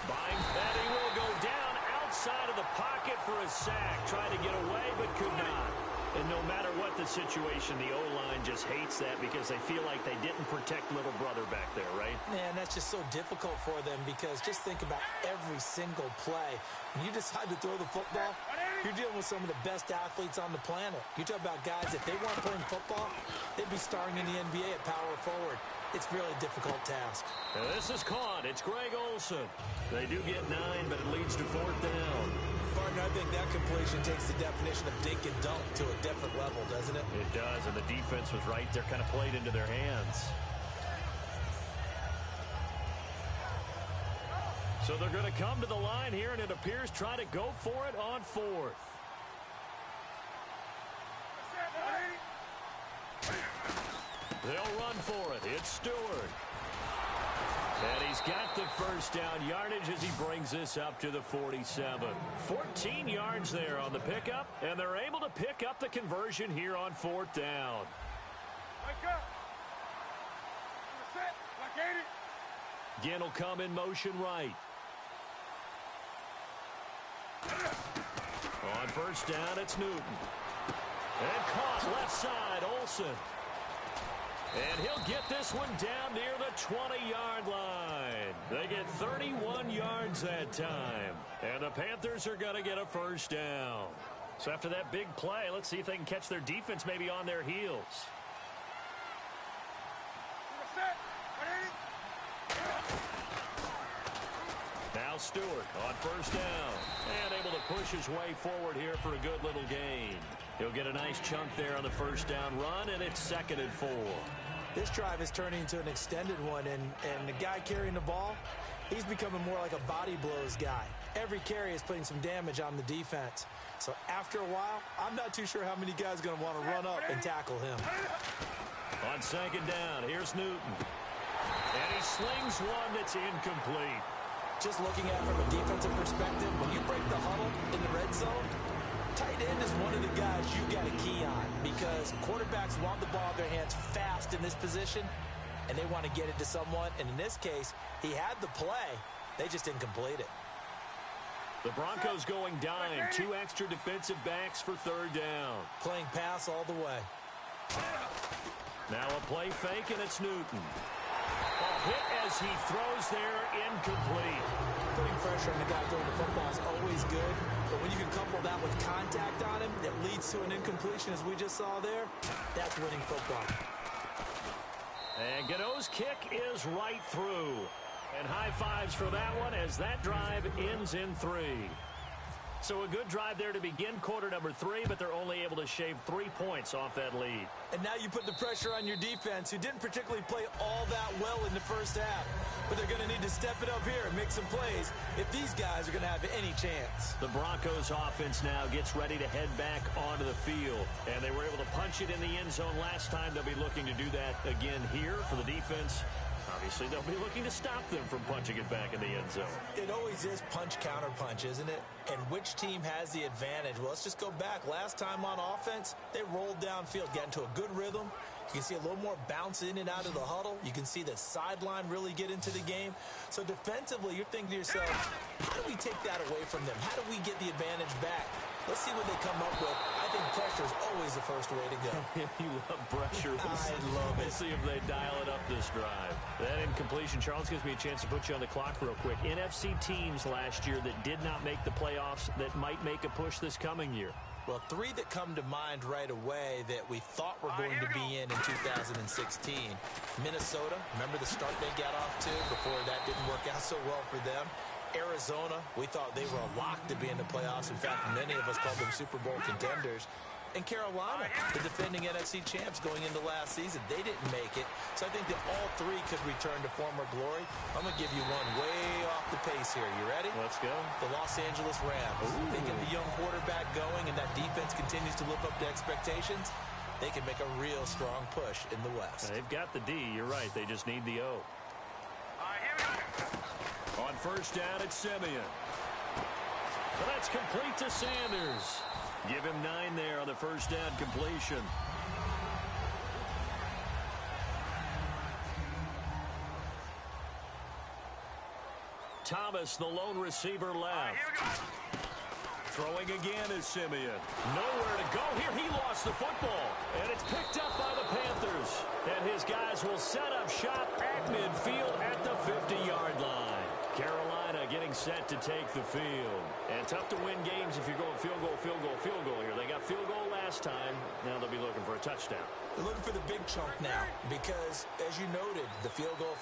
[SPEAKER 2] Buying that, he will go down outside of the pocket for a sack. Trying to get away, but could not. And no matter what the situation, the O-line just hates that because they feel like they didn't protect little brother back there, right?
[SPEAKER 3] Man, that's just so difficult for them because just think about every single play. When you decide to throw the football, you're dealing with some of the best athletes on the planet. You talk about guys, if they weren't playing football, they'd be starring in the NBA at power forward. It's really a difficult task.
[SPEAKER 2] Now this is caught. It's Greg Olsen. They do get 9, but it leads to 4th down.
[SPEAKER 3] Partner, I think that completion takes the definition of dink and dunk to a different level, doesn't it?
[SPEAKER 2] It does, and the defense was right there, kind of played into their hands. So they're going to come to the line here, and it appears try to go for it on 4th. They'll run for it. It's Stewart. And he's got the first down yardage as he brings this up to the 47. 14 yards there on the pickup, and they're able to pick up the conversion here on 4th down.
[SPEAKER 6] Wake up. Set. Like 80.
[SPEAKER 2] Again will come in motion right. On first down, it's Newton. And caught left side, Olsen. And he'll get this one down near the 20-yard line. They get 31 yards that time. And the Panthers are going to get a first down. So after that big play, let's see if they can catch their defense maybe on their heels. Now Stewart on first down. And able to push his way forward here for a good little gain. He'll get a nice chunk there on the first down run, and it's 2nd and 4.
[SPEAKER 3] This drive is turning into an extended one, and the guy carrying the ball, he's becoming more like a body blows guy. Every carry is putting some damage on the defense. So after a while, I'm not too sure how many guys are going to want to run up and tackle him.
[SPEAKER 2] On 2nd down, here's Newton. And he slings one that's incomplete.
[SPEAKER 3] Just looking at it from a defensive perspective, when you break the huddle in the red zone, tight end is one of the guys you got to key on because quarterbacks want the ball in their hands fast in this position, and they want to get it to someone. And in this case, he had the play. They just didn't complete it.
[SPEAKER 2] The Broncos going dime. 2 extra defensive backs for 3rd down.
[SPEAKER 3] Playing pass all the way.
[SPEAKER 2] Now a play fake, and it's Newton. A hit as he throws there, incomplete.
[SPEAKER 3] Putting pressure on the guy throwing the football is always good, but when you can couple that with contact on him that leads to an incompletion, as we just saw there, that's winning football.
[SPEAKER 2] And Godot's kick is right through. And high fives for that one as that drive ends in 3. So a good drive there to begin quarter number 3, but they're only able to shave 3 points off that lead.
[SPEAKER 3] And now you put the pressure on your defense, who didn't particularly play all that well in the first half. But they're going to need to step it up here and make some plays if these guys are going to have any chance.
[SPEAKER 2] The Broncos offense now gets ready to head back onto the field. And they were able to punch it in the end zone last time. They'll be looking to do that again here for the defense. Obviously, they'll be looking to stop them from punching it back in the end zone.
[SPEAKER 3] It always is punch-counter-punch, isn't it? And which team has the advantage? Well, let's just go back. Last time on offense, they rolled downfield, got into a good rhythm. You can see a little more bounce in and out of the huddle. You can see the sideline really get into the game. So defensively, you're thinking to yourself, how do we take that away from them? How do we get the advantage back? Let's see what they come up with. I think pressure is always the first way to go.
[SPEAKER 2] You love pressure.
[SPEAKER 3] I love it.
[SPEAKER 2] We'll see if they dial it up this drive. That incompletion, Charles, gives me a chance to put you on the clock real quick. NFC teams last year that did not make the playoffs that might make a push this coming year.
[SPEAKER 3] Well, 3 that come to mind right away that we thought were going to be in 2016. Minnesota, remember the start they got off to before that didn't work out so well for them. Arizona, we thought they were a lock to be in the playoffs. In fact, many of us called them Super Bowl contenders. And Carolina, the defending NFC champs going into last season, they didn't make it. So I think that all 3 could return to former glory. I'm going to give you one way off the pace here. You ready?
[SPEAKER 2] Let's go.
[SPEAKER 3] The Los Angeles Rams. They get the young quarterback going, and that defense continues to live up to expectations. They can make a real strong push in the West.
[SPEAKER 2] They've got the D. You're right. They just need the O.
[SPEAKER 6] Here we go.
[SPEAKER 2] On first down, it's Simeon. But that's complete to Sanders. Give him 9 there on the first down completion. Thomas, the lone receiver left. Throwing again is Simeon. Nowhere to go here. He lost the football. And it's picked up by the Panthers. And his guys will set up shop at midfield at the 50-yard line. Carolina getting set to take the field. And tough to win games if you're going field goal, field goal, field goal here. They got field goal last time. Now they'll be looking for a touchdown.
[SPEAKER 3] They're looking for the big chunk now because, as you noted, the field goal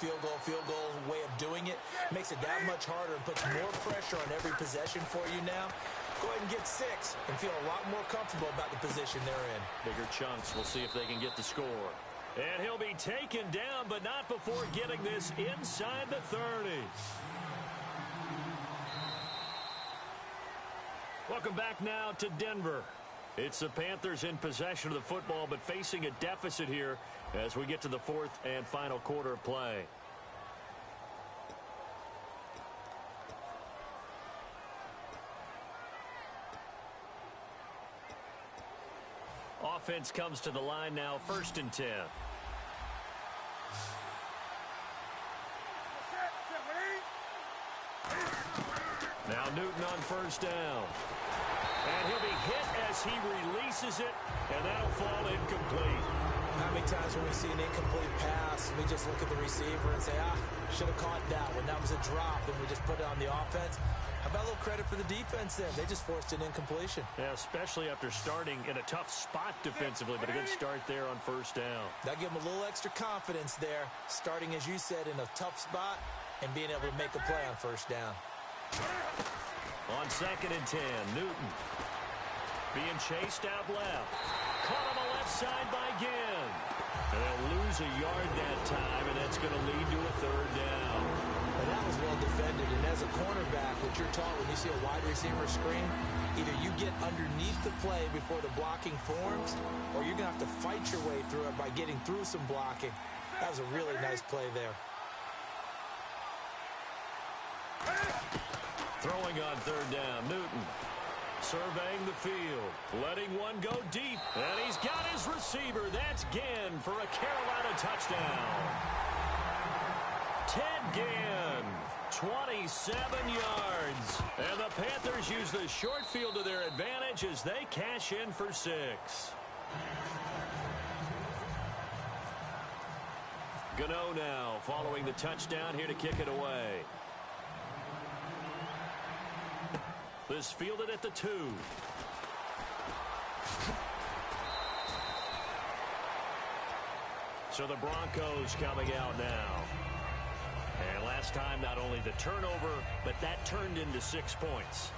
[SPEAKER 3] way of doing it makes it that much harder and puts more pressure on every possession for you now. Go ahead and get 6 and feel a lot more comfortable about the position they're in.
[SPEAKER 2] Bigger chunks. We'll see if they can get the score. And he'll be taken down, but not before getting this inside the 30. Welcome back now to Denver. It's the Panthers in possession of the football, but facing a deficit here as we get to the 4th and final quarter of play. Offense comes to the line now, 1st and 10. Now Newton on 1st down. And he'll be hit as he releases it, and that'll fall incomplete.
[SPEAKER 3] How many times when we see an incomplete pass, we just look at the receiver and say, should have caught that one. That was a drop, and we just put it on the offense. How about a little credit for the defense there? They just forced an incompletion.
[SPEAKER 2] Yeah, especially after starting in a tough spot defensively, but a good start there on 1st down.
[SPEAKER 3] That'll give them a little extra confidence there, starting, as you said, in a tough spot and being able to make a play on 1st down.
[SPEAKER 2] On 2nd and 10, Newton being chased out left. Caught on the left side by Ginn. And they'll lose a yard that time, and that's going to lead to a 3rd down.
[SPEAKER 3] And that was well defended. And as a cornerback, what you're taught when you see a wide receiver screen, either you get underneath the play before the blocking forms, or you're going to have to fight your way through it by getting through some blocking. That was a really nice play there.
[SPEAKER 2] Throwing on 3rd down, Newton. Surveying the field, letting one go deep, and he's got his receiver. That's Ginn for a Carolina touchdown. Ted Ginn, 27 yards. And the Panthers use the short field to their advantage as they cash in for 6. Gano now following the touchdown here to kick it away. This fielded at the 2. So the Broncos coming out now. And last time, not only the turnover, but that turned into 6 points.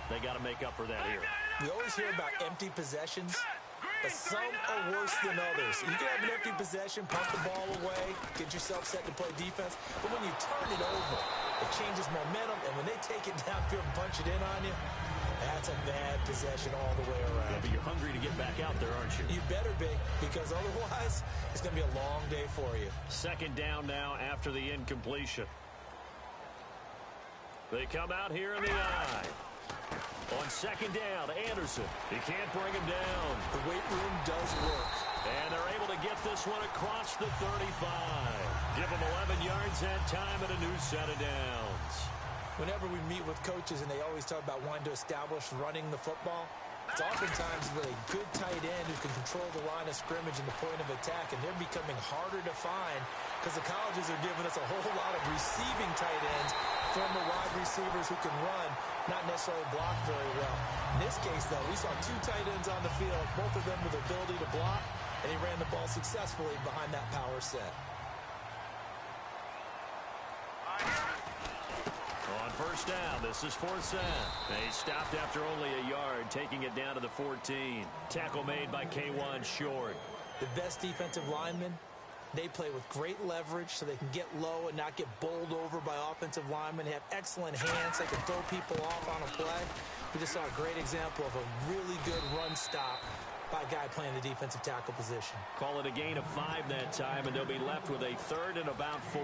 [SPEAKER 2] They got to make up for that here.
[SPEAKER 3] We always hear about empty possessions, but some are worse than others. You can have an empty possession, pump the ball away, get yourself set to play defense, but when you turn it over, it changes momentum, and when they take it downfield and punch it in on you, that's a bad possession all the way around.
[SPEAKER 2] Yeah, but you're hungry to get back out there, aren't you?
[SPEAKER 3] You better be, because otherwise it's going to be a long day for you.
[SPEAKER 2] 2nd down now after the incompletion. They come out here in the eye. On 2nd down, Anderson. He can't bring him down.
[SPEAKER 3] The weight room does work.
[SPEAKER 2] And they're able to get this one across the 35. Give them 11 yards that time and a new set of downs.
[SPEAKER 3] Whenever we meet with coaches and they always talk about wanting to establish running the football, it's oftentimes with a good tight end who can control the line of scrimmage and the point of attack, and they're becoming harder to find because the colleges are giving us a whole lot of receiving tight ends, former wide receivers who can run, not necessarily block very well. In this case, though, we saw 2 tight ends on the field, both of them with the ability to block, and he ran the ball successfully behind that power set.
[SPEAKER 2] On 1st down, this is 4th down. They stopped after only a yard, taking it down to the 14. Tackle made by K1 Short.
[SPEAKER 3] The best defensive linemen, they play with great leverage so they can get low and not get bowled over by offensive linemen. They have excellent hands. They can throw people off on a play. We just saw a great example of a really good run stop by a guy playing the defensive tackle position.
[SPEAKER 2] Call it a gain of 5 that time, and they'll be left with a 3rd and about 4.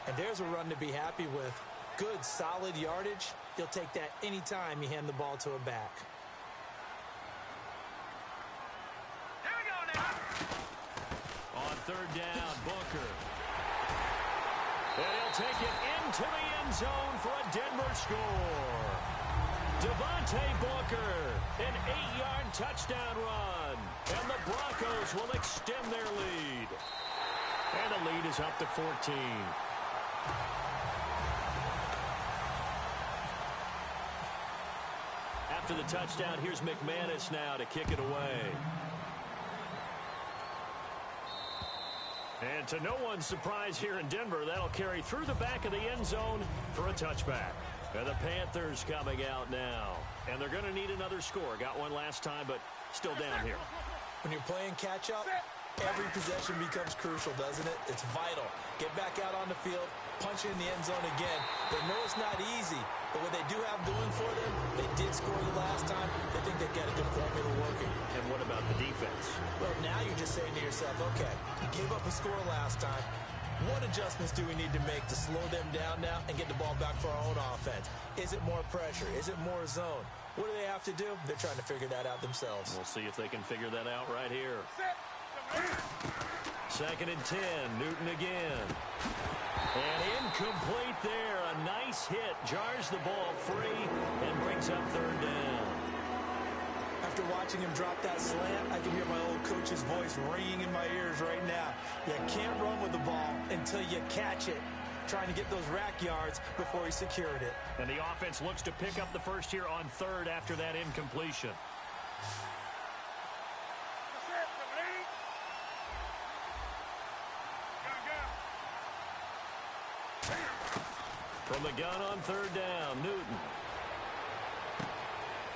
[SPEAKER 3] And there's a run to be happy with. Good, solid yardage. You'll take that anytime you hand the ball to a back.
[SPEAKER 6] Here we go now.
[SPEAKER 2] On 3rd down, Booker. And he'll take it into the end zone for a Denver score. Devontae Booker, an 8-yard touchdown run. And the Broncos will extend their lead. And the lead is up to 14. After the touchdown, here's McManus now to kick it away. And to no one's surprise here in Denver, that'll carry through the back of the end zone for a touchback. And the Panthers coming out now. And they're going to need another score. Got one last time, but still down here.
[SPEAKER 3] When you're playing catch-up, every possession becomes crucial, doesn't it? It's vital. Get back out on the field, punch it in the end zone again. They know it's not easy, but what they do have going for them, they did score the last time. They think they've got a good formula working.
[SPEAKER 2] And what about the defense?
[SPEAKER 3] Well, now you're just saying to yourself, okay, give up a score last time. What adjustments do we need to make to slow them down now and get the ball back for our own offense? Is it more pressure? Is it more zone? What do they have to do? They're trying to figure that out themselves.
[SPEAKER 2] We'll see if they can figure that out right here. 2nd and 10. Newton again. And incomplete there. A nice hit. Jars the ball free and brings up 3rd down.
[SPEAKER 3] After watching him drop that slant, I can hear my old coach's voice ringing in my ears right now. You can't run with the ball until you catch it. Trying to get those rack yards before he secured it.
[SPEAKER 2] And the offense looks to pick up the first here on 3rd after that incompletion. From the gun on 3rd down, Newton.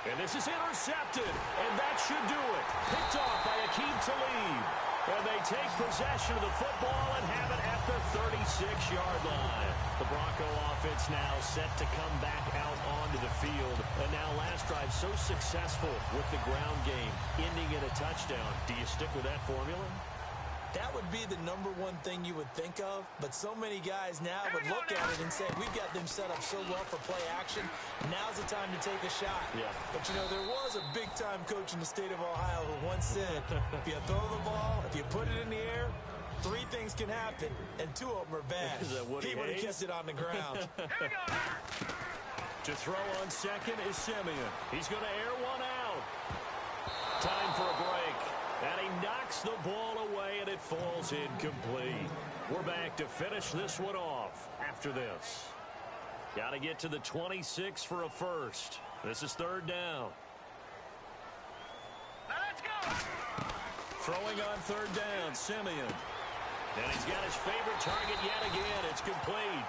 [SPEAKER 2] And this is intercepted, and that should do it. Picked off by Aqib Talib. And they take possession of the football and have it at the 36-yard line. The Bronco offense now set to come back out onto the field. And now last drive so successful with the ground game, ending in a touchdown. Do you stick with that formula?
[SPEAKER 3] That would be the #1 thing you would think of, but so many guys now would look at it and say, we've got them set up so well for play action, now's the time to take a shot.
[SPEAKER 2] Yeah.
[SPEAKER 3] But, you know, there was a big-time coach in the state of Ohio who once said, if you throw the ball, if you put it in the air, 3 things can happen, and 2 of them are bad. He would have kept it on the ground.
[SPEAKER 2] To throw on 2nd is Simeon. He's going to air one out. Time for a break. And he knocks the ball away, and it falls incomplete. We're back to finish this one off after this. Got to get to the 26 for a first. This is 3rd down.
[SPEAKER 6] Let's go!
[SPEAKER 2] Throwing on 3rd down, Simeon. And he's got his favorite target yet again. It's complete.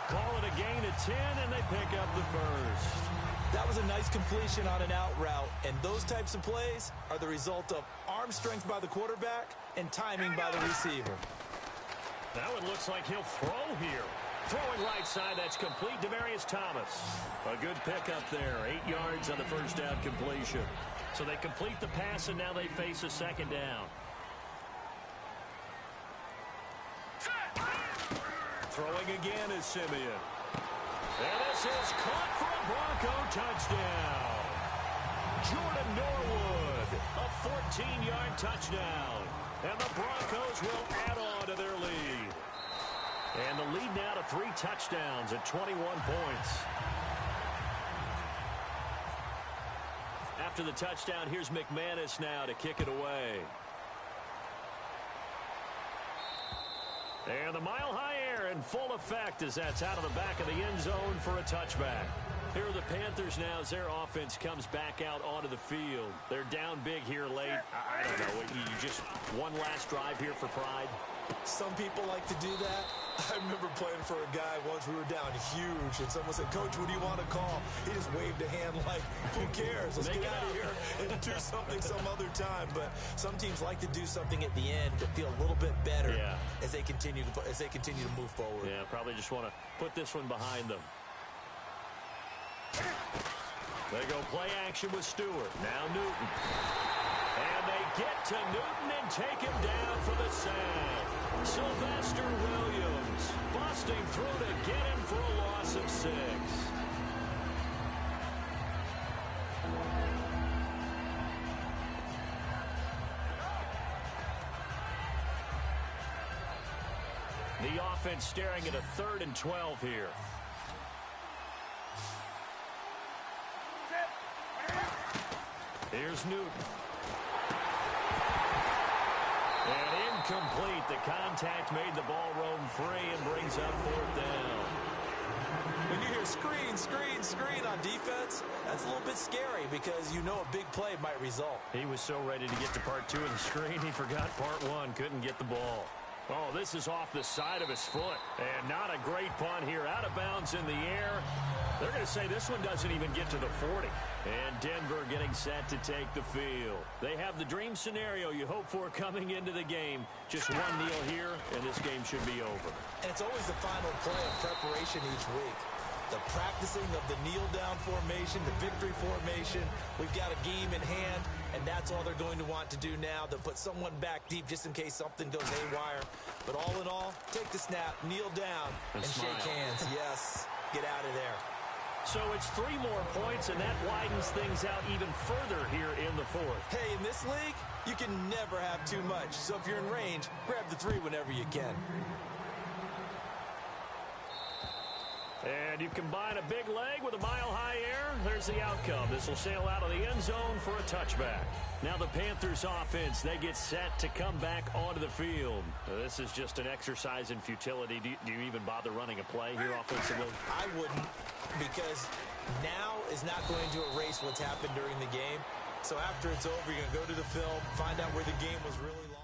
[SPEAKER 2] Call it a gain of 10, and they pick up the first.
[SPEAKER 3] That was a nice completion on an out route, and those types of plays are the result of arm strength by the quarterback and timing by the receiver.
[SPEAKER 2] Now it looks like he'll throw here. Throwing right side, that's complete. Demaryius Thomas. A good pickup there. 8 yards on the first down completion. So they complete the pass, and now they face a 2nd down. Throwing again is Simeon. And this is caught for a Bronco touchdown. Jordan Norwood, a 14-yard touchdown. And the Broncos will add on to their lead. And the lead now to 3 touchdowns at 21 points. After the touchdown, here's McManus now to kick it away. And the mile-high air in full effect as that's out of the back of the end zone for a touchback. Here are the Panthers now as their offense comes back out onto the field. They're down big here late. I don't know. You just one last drive here for pride.
[SPEAKER 3] Some people like to do that. I remember playing for a guy once. We were down huge, and someone said, Coach, what do you want to call? He just waved a hand like, who cares? Let's get out of here and do something some other time. But some teams like to do something at the end to feel a little bit better as they continue to move forward.
[SPEAKER 2] Yeah, probably just want to put this one behind them. They go play action with Stewart. Now Newton. And they get to Newton and take him down for the sack. Sylvester Williams busting through to get him for a loss of 6. The offense staring at a 3rd and 12 here. Here's Newton. And incomplete. The contact made the ball roam free and brings up 4th down.
[SPEAKER 3] When you hear screen, screen, screen on defense, that's a little bit scary because you know a big play might result.
[SPEAKER 2] He was so ready to get to part 2 of the screen, he forgot part 1, couldn't get the ball. Oh, this is off the side of his foot. And not a great punt here. Out of bounds in the air. They're going to say this one doesn't even get to the 40. And Denver getting set to take the field. They have the dream scenario you hope for coming into the game. Just one kneel here, and this game should be over.
[SPEAKER 3] And it's always the final play of preparation each week. The practicing of the kneel-down formation, the victory formation. We've got a game in hand, and that's all they're going to want to do now. They'll put someone back deep just in case something goes haywire. But all in all, take the snap, kneel down, and shake hands. Yes, get out of there.
[SPEAKER 2] So it's 3 more points, and that widens things out even further here in the 4th.
[SPEAKER 3] Hey, in this league, you can never have too much. So if you're in range, grab the 3 whenever you can.
[SPEAKER 2] And you combine a big leg with a mile-high air, there's the outcome. This will sail out of the end zone for a touchback. Now the Panthers offense, they get set to come back onto the field. This is just an exercise in futility. Do you even bother running a play here offensively?
[SPEAKER 3] I wouldn't, because now is not going to erase what's happened during the game. So after it's over, you're going to go to the film, find out where the game was really like.